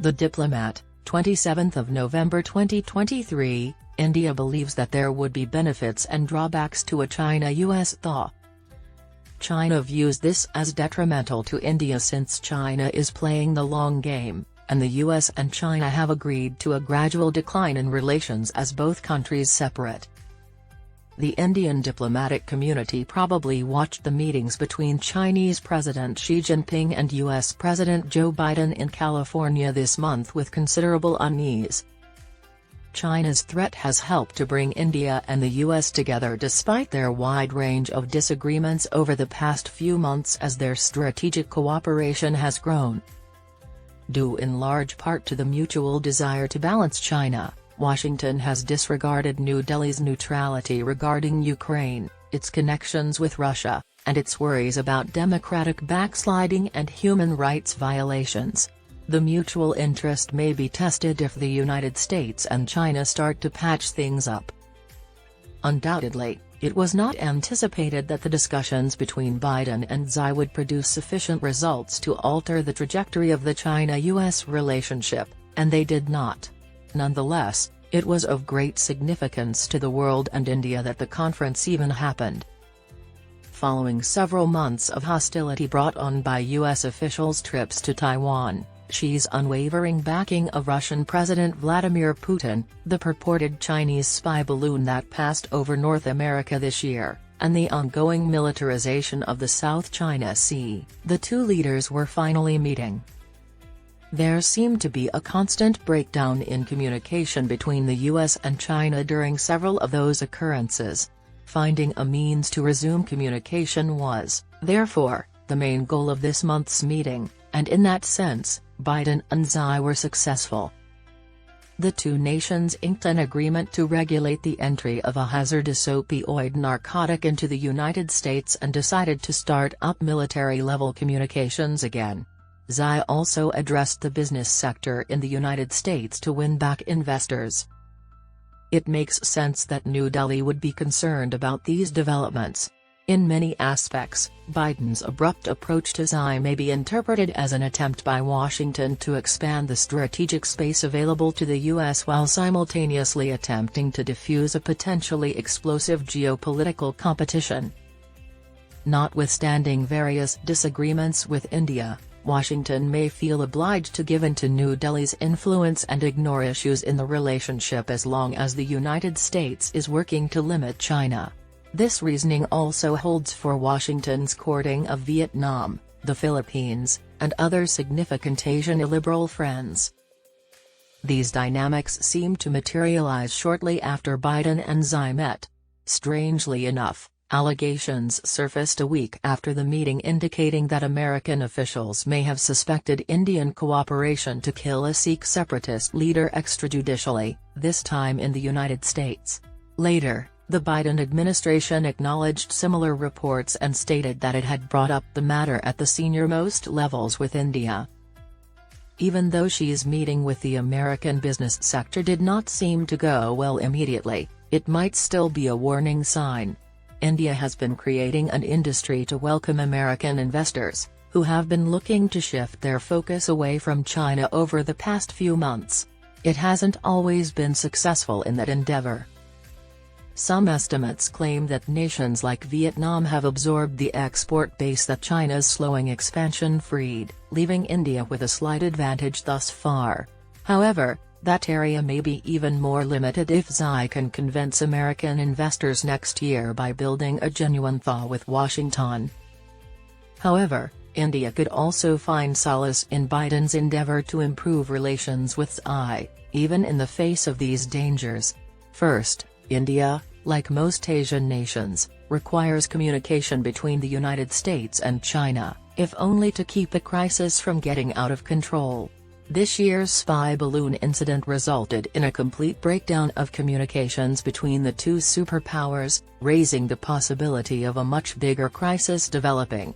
The Diplomat, 27th of November 2023, India believes that there would be benefits and drawbacks to a China-US thaw. China views this as detrimental to India since China is playing the long game, and the US and China have agreed to a gradual decline in relations as both countries separate. The Indian diplomatic community probably watched the meetings between Chinese President Xi Jinping and US President Joe Biden in California this month with considerable unease. China's threat has helped to bring India and the US together despite their wide range of disagreements over the past few months as their strategic cooperation has grown. Due in large part to the mutual desire to balance China, Washington has disregarded New Delhi's neutrality regarding Ukraine, its connections with Russia, and its worries about democratic backsliding and human rights violations. The mutual interest may be tested if the United States and China start to patch things up. Undoubtedly, it was not anticipated that the discussions between Biden and Xi would produce sufficient results to alter the trajectory of the China-US relationship, and they did not. Nonetheless, it was of great significance to the world and India that the conference even happened. Following several months of hostility brought on by US officials' trips to Taiwan, Xi's unwavering backing of Russian President Vladimir Putin, the purported Chinese spy balloon that passed over North America this year, and the ongoing militarization of the South China Sea, the two leaders were finally meeting. There seemed to be a constant breakdown in communication between the US and China during several of those occurrences. Finding a means to resume communication was, therefore, the main goal of this month's meeting, and in that sense, Biden and Xi were successful. The two nations inked an agreement to regulate the entry of a hazardous opioid narcotic into the United States and decided to start up military-level communications again. Xi also addressed the business sector in the United States to win back investors. It makes sense that New Delhi would be concerned about these developments. In many aspects, Biden's abrupt approach to Xi may be interpreted as an attempt by Washington to expand the strategic space available to the US while simultaneously attempting to defuse a potentially explosive geopolitical competition. Notwithstanding various disagreements with India, Washington may feel obliged to give in to New Delhi's influence and ignore issues in the relationship as long as the United States is working to limit China. This reasoning also holds for Washington's courting of Vietnam, the Philippines, and other significant Asian illiberal friends. These dynamics seem to materialize shortly after Biden and Xi met. Strangely enough, allegations surfaced a week after the meeting indicating that American officials may have suspected Indian cooperation to kill a Sikh separatist leader extrajudicially, this time in the United States. Later, the Biden administration acknowledged similar reports and stated that it had brought up the matter at the senior-most levels with India. Even though Xi's meeting with the American business sector did not seem to go well immediately, it might still be a warning sign. India has been creating an industry to welcome American investors, who have been looking to shift their focus away from China over the past few months. It hasn't always been successful in that endeavor. Some estimates claim that nations like Vietnam have absorbed the export base that China's slowing expansion freed, leaving India with a slight advantage thus far. However, that area may be even more limited if Xi can convince American investors next year by building a genuine thaw with Washington. However, India could also find solace in Biden's endeavor to improve relations with Xi, even in the face of these dangers. First, India, like most Asian nations, requires communication between the United States and China, if only to keep the crisis from getting out of control. This year's spy balloon incident resulted in a complete breakdown of communications between the two superpowers, raising the possibility of a much bigger crisis developing.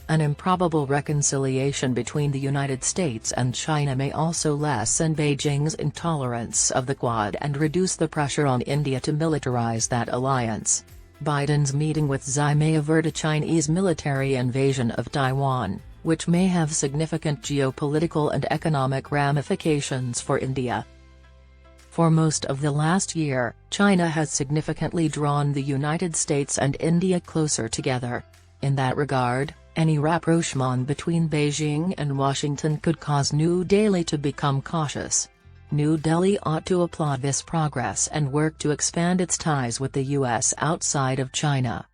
An improbable reconciliation between the United States and China may also lessen Beijing's intolerance of the Quad and reduce the pressure on India to militarize that alliance. Biden's meeting with Xi may avert a Chinese military invasion of Taiwan, which may have significant geopolitical and economic ramifications for India. For most of the last year, China has significantly drawn the United States and India closer together. In that regard, any rapprochement between Beijing and Washington could cause New Delhi to become cautious. New Delhi ought to applaud this progress and work to expand its ties with the U.S. outside of China.